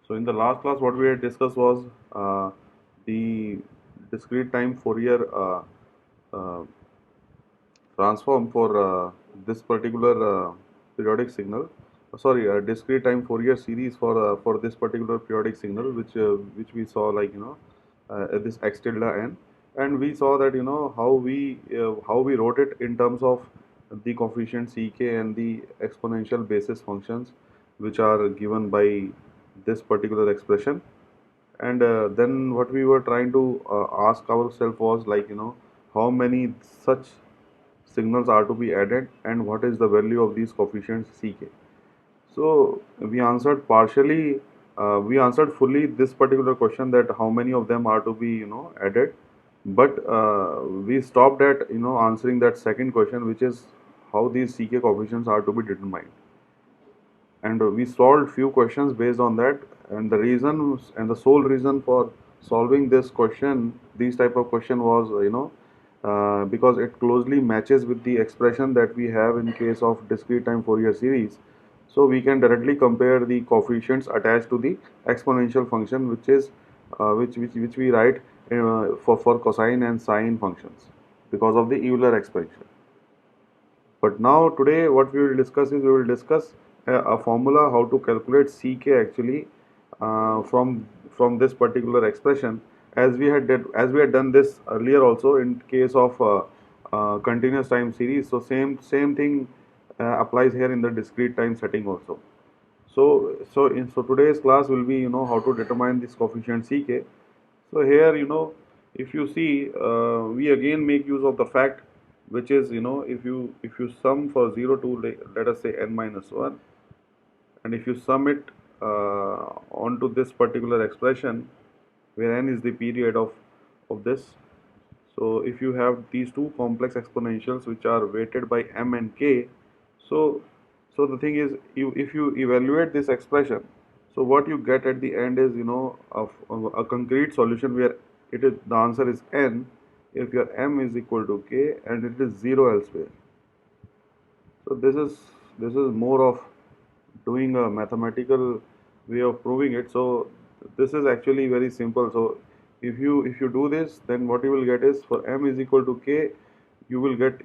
So in the last class, what we had discussed was the discrete time Fourier uh, transform for this particular periodic signal. Sorry, discrete time Fourier series for this particular periodic signal, which we saw like this x tilde n, and we saw that how we wrote it in terms of the coefficient ck and the exponential basis functions which are given by this particular expression. And then what we were trying to ask ourselves was like how many such signals are to be added and what is the value of these coefficients ck. So we answered partially, we answered fully this particular question, that how many of them are to be added, but we stopped at answering that second question, which is how these ck coefficients are to be determined. And we solved few questions based on that, and the reason and the sole reason for solving this question, these type of question, was because it closely matches with the expression that we have in case of discrete time Fourier series. So we can directly compare the coefficients attached to the exponential function, which is which we write for cosine and sine functions because of the Euler expansion. But now today what we will discuss is, we will discuss a formula how to calculate ck actually from this particular expression, as we had done this earlier also in case of continuous time series. So same thing applies here in the discrete time setting also. So today's class will be how to determine this coefficient ck. So here if you see, we again make use of the fact, which is if you sum for 0 to let us say n minus 1, and if you sum it onto this particular expression where n is the period of this. So if you have these two complex exponentials which are weighted by m and k, so the thing is, if you evaluate this expression, so what you get at the end is of a concrete solution where it is the answer is n if your m is equal to k and it is 0 elsewhere. So this is more of doing a mathematical way of proving it. So this is actually very simple. So if you do this, then what you will get is, for m is equal to k, you will get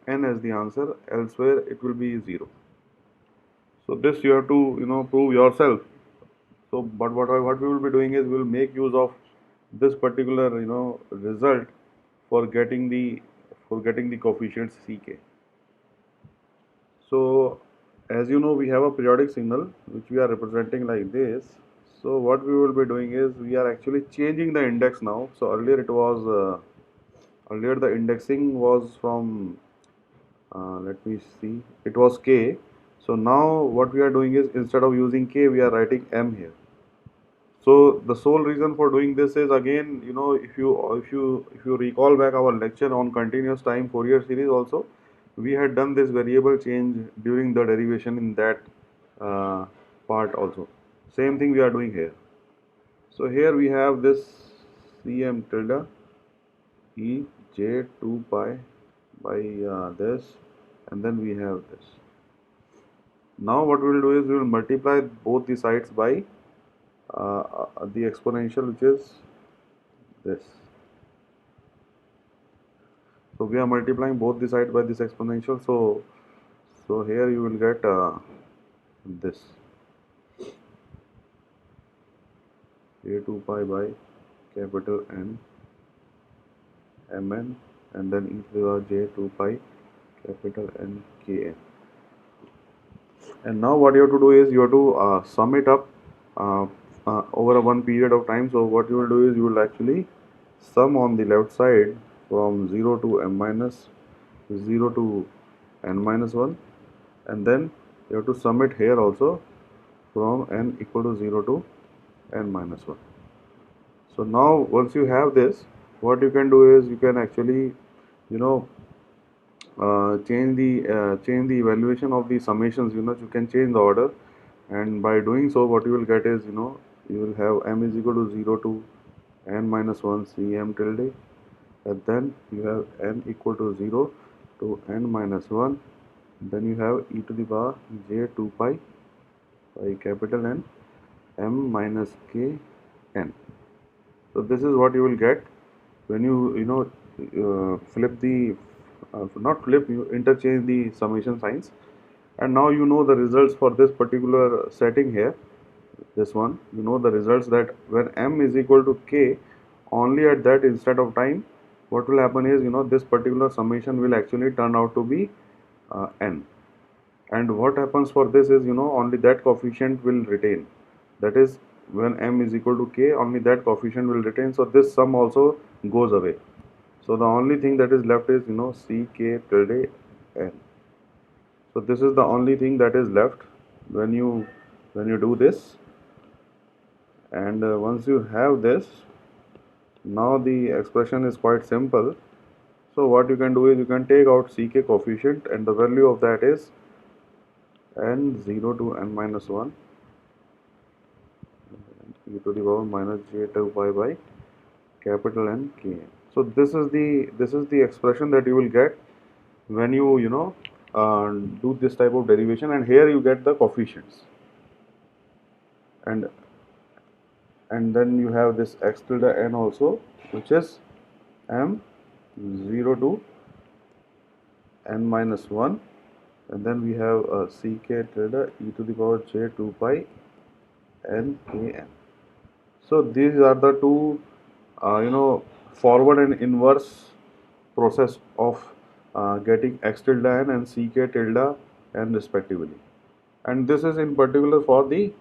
n as the answer, elsewhere it will be 0. So this you have to prove yourself. So but what we will be doing is, we will make use of this particular result for getting the coefficients ck. So as you know, we have a periodic signal which we are representing like this. So what we will be doing is, we are actually changing the index now. So earlier the indexing was from let me see, it was k. So now what we are doing is, instead of using k, we are writing m here. So the sole reason for doing this is, again, if you recall back our lecture on continuous time Fourier series also, we had done this variable change during the derivation in that uh, part also. Same thing we are doing here. So here we have this cm tilde e j 2 pi by this, and then we have this. Now what we will do is, we will multiply both the sides by the exponential, which is this. So we are multiplying both the sides by this exponential. So here you will get this a2 pi by capital N mn, and then e to the power j2 pi capital N kn. And now what you have to do is, you have to sum it up over a one period of time. So what you will do is, you will actually sum on the left side from 0 to m minus 0 to n minus 1, and then you have to sum it here also from n equal to 0 to n minus 1. So now once you have this, what you can do is, you can actually change the evaluation of the summations. You can change the order, and by doing so, what you will get is, you will have m is equal to 0 to n minus 1 cm tilde, and then you have n equal to 0 to n minus 1, then you have e to the power j 2 pi by capital N, m minus k n. So this is what you will get when you know flip the not flip, you interchange the summation signs, and now you know the results for this particular setting here. This one, you know the results that when m is equal to k, only at that instant of time, what will happen is, you know, this particular summation will actually turn out to be n. And what happens for this is, you know, only that coefficient will retain. That is, when m is equal to k, only that coefficient will retain. So this sum also goes away. So the only thing that is left is, you know, ck tilde n. So this is the only thing that is left when you do this. And once you have this, now the expression is quite simple. So what you can do is you can take out ck coefficient, and the value of that is n0 to n minus 1 e to the power minus j2 pi by capital N K. So this is the expression that you will get when you know do this type of derivation, and here you get the coefficients, and then you have this x tilde n also, which is m 0 to n minus 1, and then we have ck tilde e to the power j 2 pi n k n. So these are the two you know, forward and inverse process of getting x tilde n and ck tilde n respectively. And this is in particular for the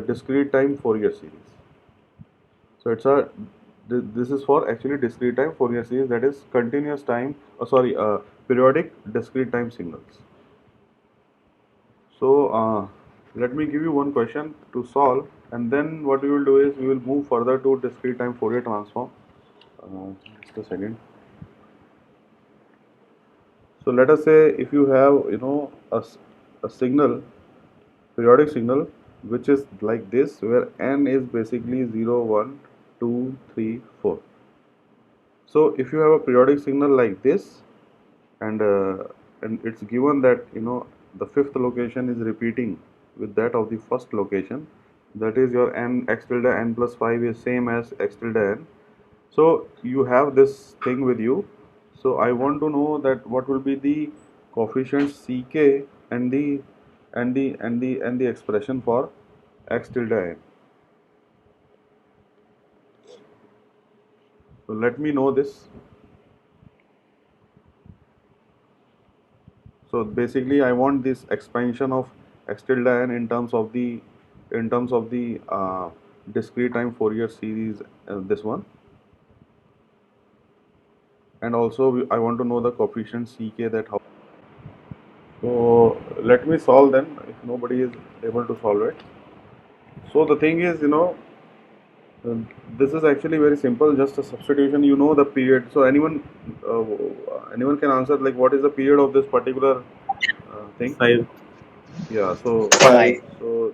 discrete time Fourier series. So it's a this is for actually discrete time Fourier series, that is continuous time, periodic discrete time signals. So let me give you one question to solve, and then what we will do is we will move further to discrete time Fourier transform. Just a second. So let us say if you have, you know, a signal, periodic signal, which is like this, where n is basically 0, 1, 2, 3, 4. So if you have a periodic signal like this, and it's given that, you know, the fifth location is repeating with that of the first location, that is your n x tilde n plus 5 is same as x tilde n. So you have this thing with you. So I want to know that what will be the coefficients ck and the expression for x tilde n. So let me know this. So basically I want this expansion of x tilde n in terms of the discrete time Fourier series, this one, and also I want to know the coefficient ck, that how. So let me solve then, if nobody is able to solve it. So the thing is, you know, this is actually very simple, just a substitution. You know the period. So anyone can answer, like, what is the period of this particular thing? 5. Yeah. So 5. so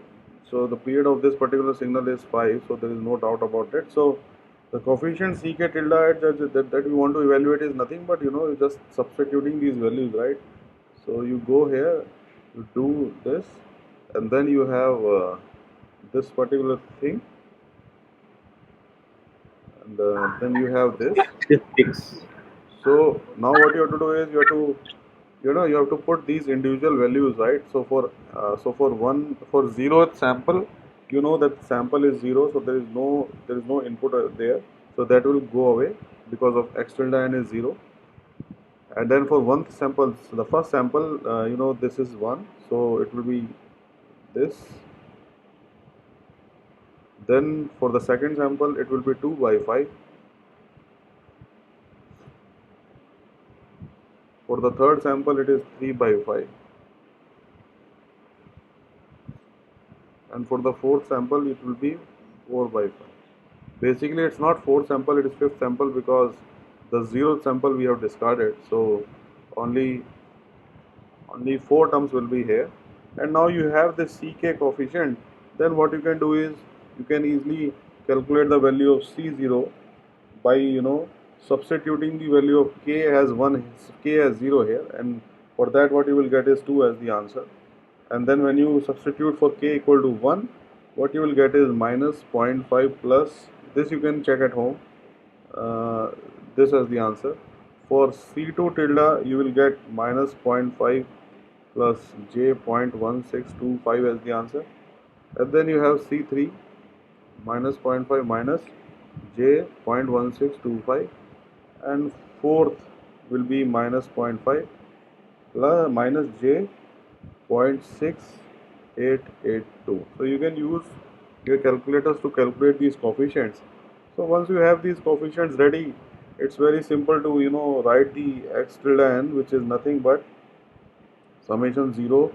so the period of this particular signal is 5. So there is no doubt about it. So the coefficient ck tilde that you want to evaluate is nothing but, you know, you're just substituting these values, right? So you go here, you do this, and then you have this particular thing, and then you have this. Fix. So now what you have to do is you have to put these individual values, right? So for 0th sample, you know that sample is 0, so there is no input there, so that will go away because of x tilde n is 0. And then for 1th sample, so the first sample, you know, this is 1, so it will be this. Then for the second sample, it will be 2 by 5. For the third sample, it is 3 by 5. And for the fourth sample, it will be 4 by 5. Basically, it's not fourth sample, it is fifth sample, because the 0th sample we have discarded. So only 4 terms will be here. And now you have this ck coefficient. Then what you can do is you can easily calculate the value of c0 by, you know, substituting the value of k as 1, k as 0 here, and for that what you will get is 2 as the answer. And then when you substitute for k equal to 1, what you will get is minus 0.5 plus, this you can check at home, uh, this as the answer. For C2 tilde, you will get minus 0.5 plus j 0.1625 as the answer. And then you have C3 minus 0.5 minus j 0.1625, and fourth will be minus 0.5 plus minus j 0.6882. So you can use your calculators to calculate these coefficients. So once you have these coefficients ready, it's very simple to write the x tilde n, which is nothing but summation 0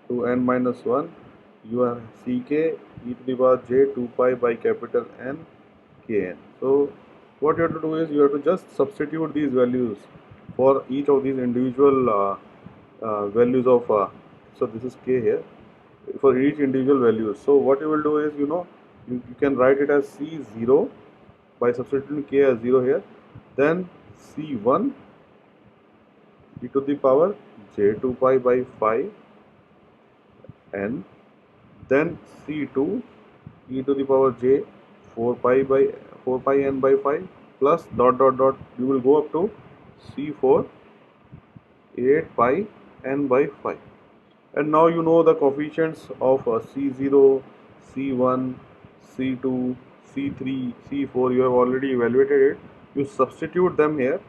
to n minus 1 you have ck e to the power j 2 pi by capital N kn. So what you have to do is you have to just substitute these values for each of these individual values of so this is k here for each individual values. So what you will do is you can write it as C0 by substituting k as 0 here, then C1 e to the power j 2 pi by 5 n, then C2 e to the power j 4 pi by 4 pi n by 5 plus dot dot dot you will go up to C4 8 pi n by 5. And now you know the coefficients of C0, C1, C2, C3, C4. You have already evaluated it. You substitute them here,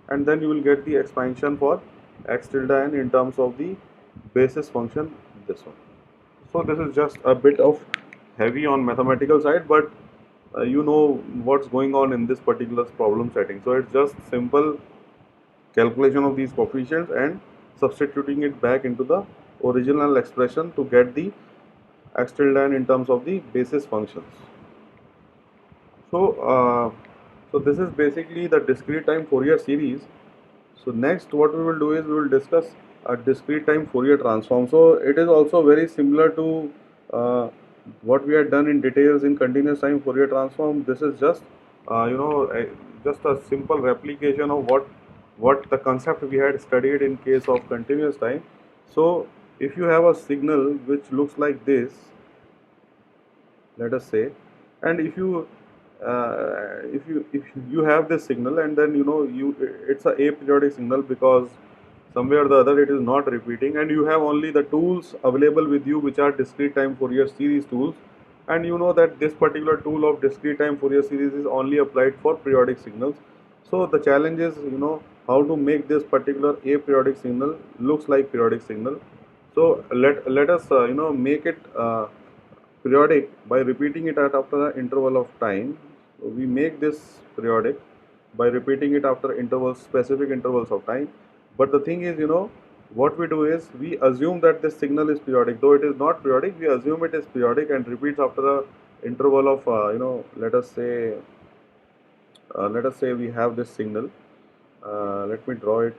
and then you will get the expansion for x tilde n in terms of the basis function, this one. So this is just a bit of heavy on mathematical side, but you know what's going on in this particular problem setting. So it's just simple calculation of these coefficients and substituting it back into the original expression to get the x tilde n in terms of the basis functions. So this is basically the discrete time Fourier series. So next what we will do is we will discuss a discrete time Fourier transform. So it is also very similar to what we had done in details in continuous time Fourier transform. This is just just a simple replication of what the concept we had studied in case of continuous time. So if you have a signal which looks like this, let us say, and if you have this signal, and then it's a aperiodic signal because somewhere or the other it is not repeating, and you have only the tools available with you which are discrete time Fourier series tools, and you know that this particular tool of discrete time Fourier series is only applied for periodic signals. So the challenge is how to make this particular aperiodic signal looks like periodic signal. So let us make it periodic by repeating it at after an interval of time. So we make this periodic by repeating it after specific intervals of time. But the thing is, what we do is we assume that this signal is periodic, though it is not periodic. We assume it is periodic and repeats after a interval of let us say we have this signal. Let me draw it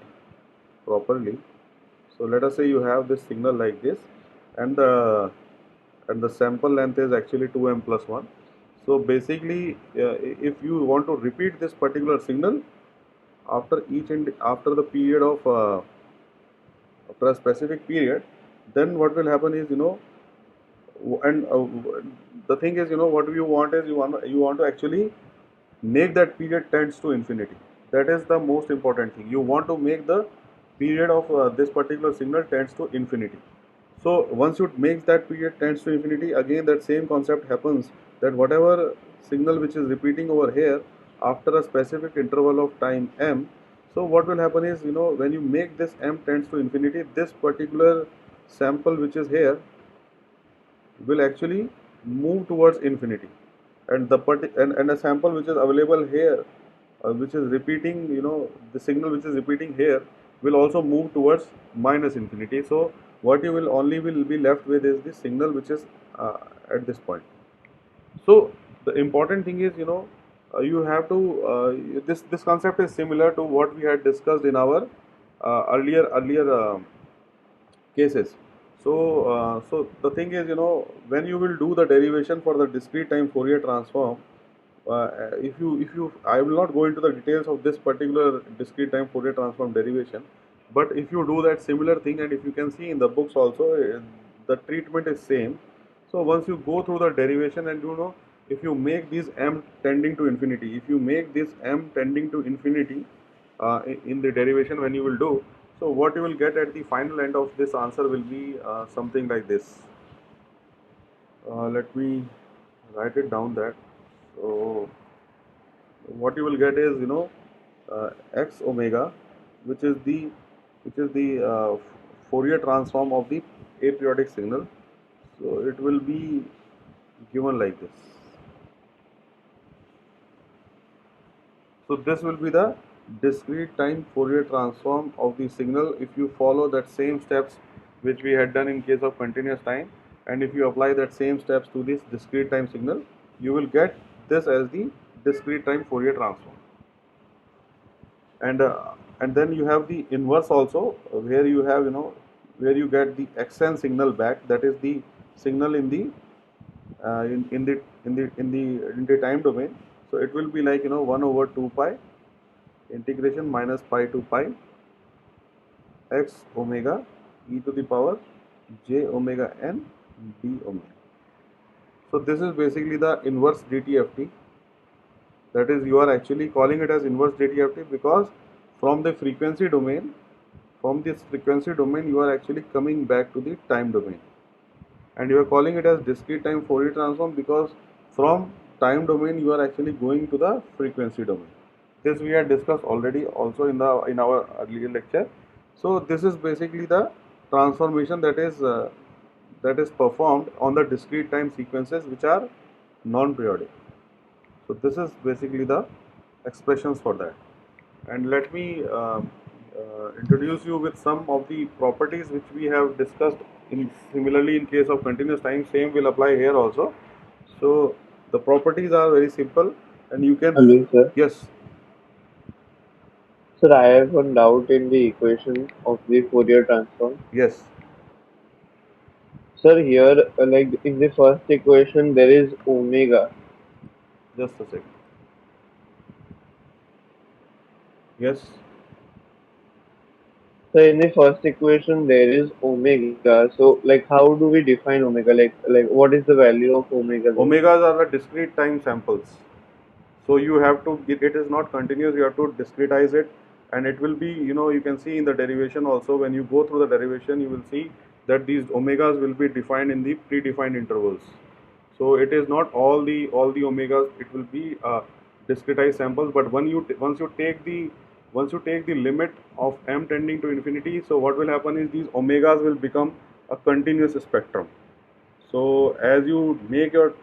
properly. So let us say you have this signal like this, and the sample length is actually 2m plus 1. So basically, if you want to repeat this particular signal after after the period of after a specific period, then what will happen is and the thing is what you want is you want to actually make that period tends to infinity. That is the most important thing. You want to make the period of this particular signal tends to infinity. So once you make that period tends to infinity, again that same concept happens, that whatever signal which is repeating over here after a specific interval of time m, so what will happen is when you make this m tends to infinity, this particular sample which is here will actually move towards infinity, and and a sample which is available here which is repeating, the signal which is repeating here will also move towards minus infinity. So what you will be left with is the signal which is at this point. So the important thing is you have to this concept is similar to what we had discussed in our earlier cases. So the thing is when you will do the derivation for the discrete time Fourier transform, if you I will not go into the details of this particular discrete time Fourier transform derivation, but if you do that similar thing, and if you can see in the books also, the treatment is same. So once you go through the derivation, and if you make these m tending to infinity, if you make this m tending to infinity in the derivation when you will do, so what you will get at the final end of this answer will be something like this. Let me write it down that. So what you will get is x omega, which is the Fourier transform of the aperiodic signal. So it will be given like this. So this will be the discrete time Fourier transform of the signal if you follow that same steps which we had done in case of continuous time, and if you apply that same steps to this discrete time signal, you will get this as the discrete time Fourier transform. And then you have the inverse also, where you have where you get the xn signal back, that is the signal in the in the time domain. So it will be like 1 over 2 pi integration minus pi to pi x omega e to the power j omega n d omega. So this is basically the inverse dtft. That is, you are actually calling it as inverse dtft because from the frequency domain, from this frequency domain, you are actually coming back to the time domain, and you are calling it as discrete time Fourier transform because from time domain you are actually going to the frequency domain. This we had discussed already also in our earlier lecture. So this is basically the transformation that is performed on the discrete time sequences which are non-periodic. So this is basically the expressions for that. And let me introduce you with some of the properties which we have discussed in similarly in case of continuous time. Same will apply here also. So the properties are very simple, and you can, Hello, sir. yes, Sir, I have one doubt in the equation of the Fourier transform. yes, Sir, here, like in the first equation, there is omega. just a second. Yes, So in the first equation, there is omega. So, like, how do we define omega? Like, what is the value of omega there? omegas are the discrete time samples. So you have to, it is not continuous, you have to discretize it, and it will be, you can see in the derivation also, when you go through the derivation you will see that these omegas will be defined in the predefined intervals. So it is not all the omegas, it will be discretized samples. But once you take the limit of m tending to infinity, so what will happen is these omegas will become a continuous spectrum. So as you make your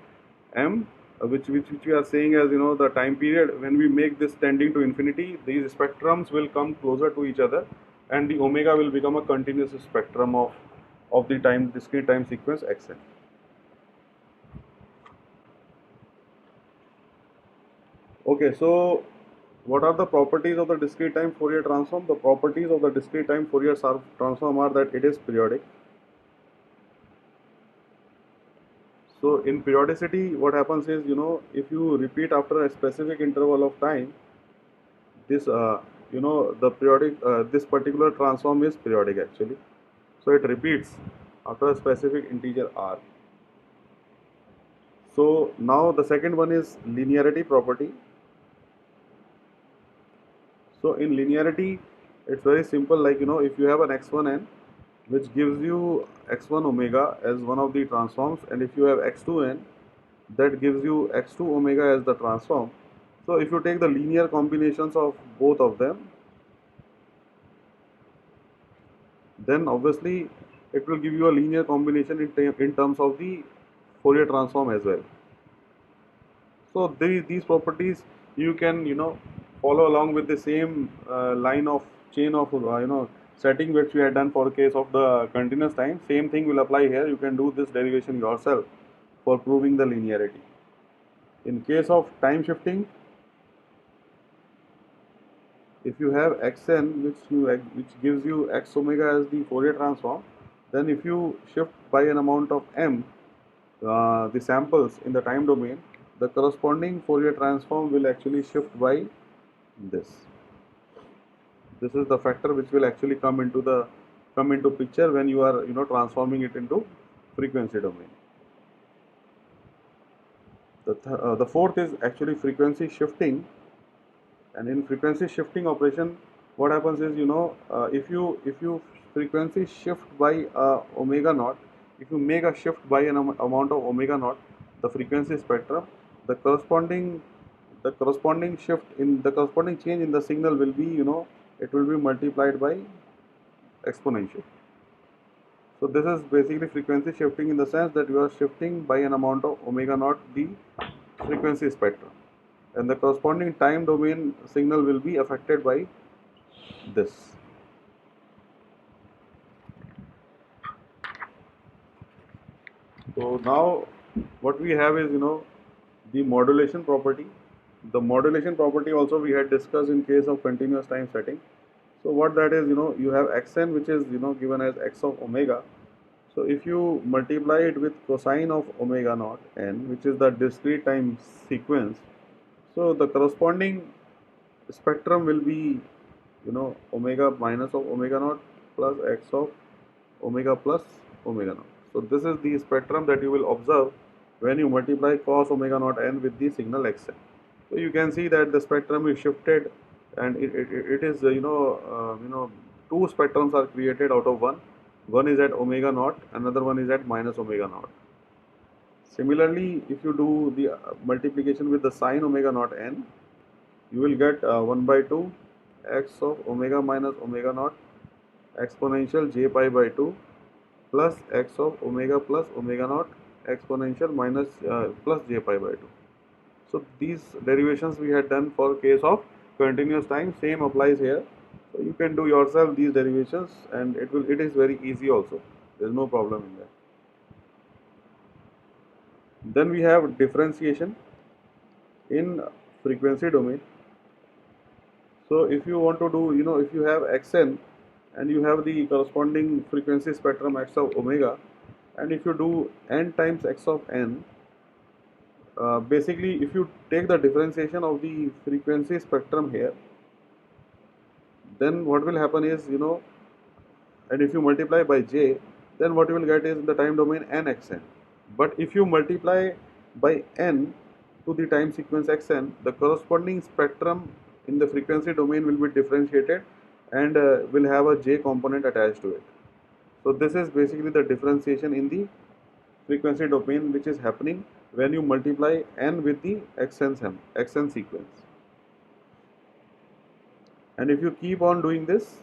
m, which we are saying as the time period, when we make this tending to infinity, these spectrums will come closer to each other, and the omega will become a continuous spectrum of the time discrete time sequence xn. Okay, so what are the properties of the discrete time Fourier transform? The properties of the discrete time Fourier transform are that it is periodic. So in periodicity, what happens is, if you repeat after a specific interval of time, this, the periodic, this particular transform is periodic actually. So it repeats after a specific integer r. So now the second one is linearity property. So in linearity, it's very simple. Like, if you have an x1n, which gives you x1 omega as one of the transforms, and if you have x2n, that gives you x2 omega as the transform. So if you take the linear combinations of both of them, then obviously it will give you a linear combination in terms of the Fourier transform as well. So these properties you can follow along with the same line of chain of setting which we had done for the case of the continuous time. Same thing will apply here. You can do this derivation yourself for proving the linearity. In case of time shifting, if you have xn which gives you x omega as the Fourier transform, then if you shift by an amount of m the samples in the time domain, the corresponding Fourier transform will actually shift by this. This is the factor which will actually come into picture when you are transforming it into frequency domain. The fourth is actually frequency shifting. And in frequency shifting operation, what happens is, if you frequency shift by omega naught, if you make a shift by an amount of omega naught, the frequency spectrum, the corresponding the corresponding shift in the corresponding change in the signal will be, it will be multiplied by exponential. So this is basically frequency shifting in the sense that you are shifting by an amount of omega naught the frequency spectrum, and the corresponding time domain signal will be affected by this. So now what we have is, the modulation property. The modulation property also we had discussed in case of continuous time setting. So what that is, you have xn, which is, given as x of omega. So if you multiply it with cosine of omega naught n, which is the discrete time sequence, so the corresponding spectrum will be, omega minus of omega naught plus x of omega plus omega naught. So this is the spectrum that you will observe when you multiply cos omega naught n with the signal xn. So you can see that the spectrum is shifted, and it is, two spectrums are created out of one. One is at omega naught, another one is at minus omega naught. Similarly, if you do the multiplication with the sine omega naught n, you will get 1 by 2 x of omega minus omega naught exponential j pi by 2 plus x of omega plus omega naught exponential minus plus j pi by 2. So these derivations we had done for case of continuous time, same applies here. So you can do yourself these derivations, and it is very easy also. There is no problem in that. Then we have differentiation in frequency domain. So if you want to do, if you have xn and you have the corresponding frequency spectrum x of omega, and if you do n times x of n, basically if you take the differentiation of the frequency spectrum here, then what will happen is, and if you multiply by j, then what you will get is in the time domain nxn. But if you multiply by n to the time sequence xn, the corresponding spectrum in the frequency domain will be differentiated and will have a j component attached to it. So this is basically the differentiation in the frequency domain which is happening when you multiply n with the xn sequence. And if you keep on doing this,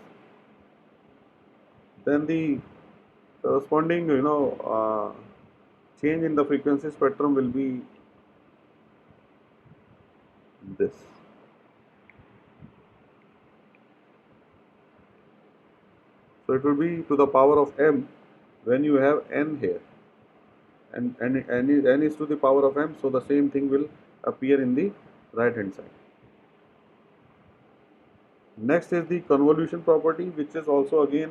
then the corresponding, change in the frequency spectrum will be this. So it will be to the power of m when you have n here, and n is to the power of m, so the same thing will appear in the right hand side. Next is the convolution property, which is also again,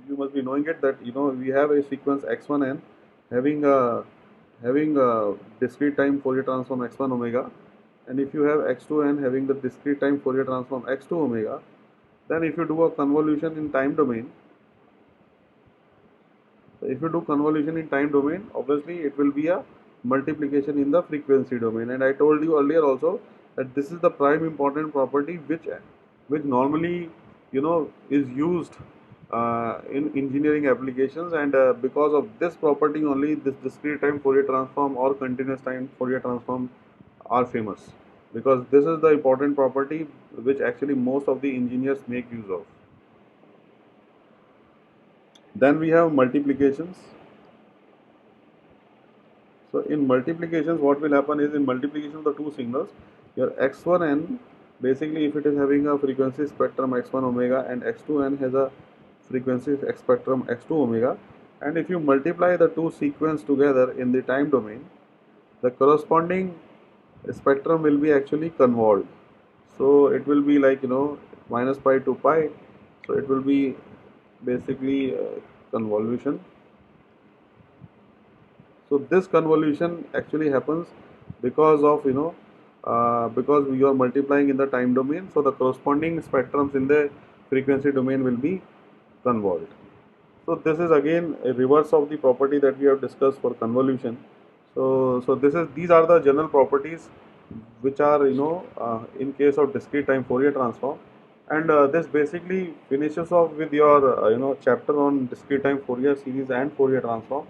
you must be knowing it, that we have a sequence x1n having a discrete time Fourier transform x1 omega, and if you have x2n having the discrete time Fourier transform x2 omega, then if you do a convolution in time domain, obviously it will be a multiplication in the frequency domain. And I told you earlier also that this is the prime important property which normally, is used in engineering applications, and because of this property only this discrete time Fourier transform or continuous time Fourier transform are famous, because this is the important property which actually most of the engineers make use of. Then we have multiplications. So in multiplications, what will happen is, in multiplication of the two signals, your x1n, basically if it is having a frequency spectrum x1 omega and x2n has a frequency spectrum x2 omega, and if you multiply the two sequence together in the time domain, the corresponding spectrum will be actually convolved. So it will be like, minus pi to pi, so it will be basically convolution. So this convolution actually happens because of, because we are multiplying in the time domain, so the corresponding spectrums in the frequency domain will be convolved. So this is again a reverse of the property that we have discussed for convolution. So these are the general properties which are in case of discrete time Fourier transform, and this basically finishes off with your chapter on discrete time Fourier series and Fourier transform.